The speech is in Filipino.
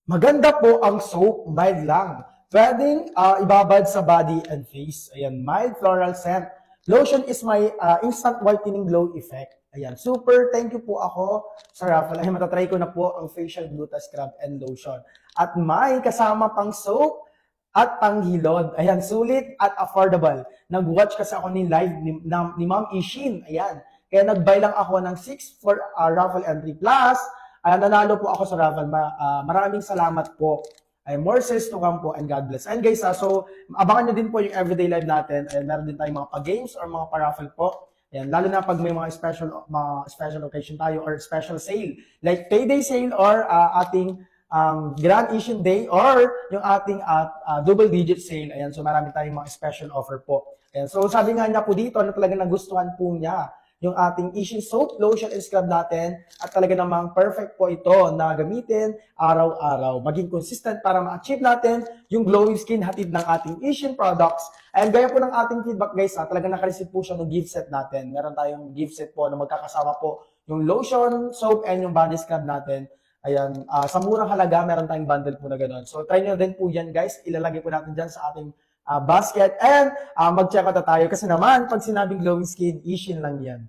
Maganda po ang soap, mild lang. Pwedeng ibabad sa body and face. Ayan, mild floral scent. Lotion is my instant whitening glow effect. Ayan, super thank you po ako sa raffle. Ay, matatry ko na po ang facial gluta scrub and lotion. At may kasama pang soap at panghilod. Ayan, sulit at affordable. Nag-watch kasi ako ni live ni Ma'am Ishin. Ayan, kaya nag-buy lang ako ng 6 for raffle entry. Plus, nanalo po ako sa raffle. Maraming salamat po. Ay, more sales to come po and God bless. And guys, so abangan nyo din po yung everyday live natin. Ay, meron din tayong mga pa-games or mga pa-raffle po. Ayan, lalo na pag may mga special occasion tayo or special sale. Like payday sale or ating Grand Asian Day or yung ating double digit sale. Ayan, so marami tayong mga special offer po. Ayan, so sabi nga niya po dito na talaga nagustuhan po niya yung ating Asian soap, lotion, and scrub natin. At talaga namang perfect po ito na gamitin araw-araw. Maging consistent para ma-achieve natin yung glowing skin hatid ng ating Asian products. And gaya po ng ating feedback guys, talaga nakareceive po siya ng gift set natin. Meron tayong gift set po na magkakasama po yung lotion, soap, and yung body scrub natin. Ayan, sa murang halaga, meron tayong bundle po na gano'n. So try nyo din po yan guys. Ilalagay po natin dyan sa ating basket. And mag-check out na tayo kasi naman, pag sinabing glowing skin, Asian lang yan.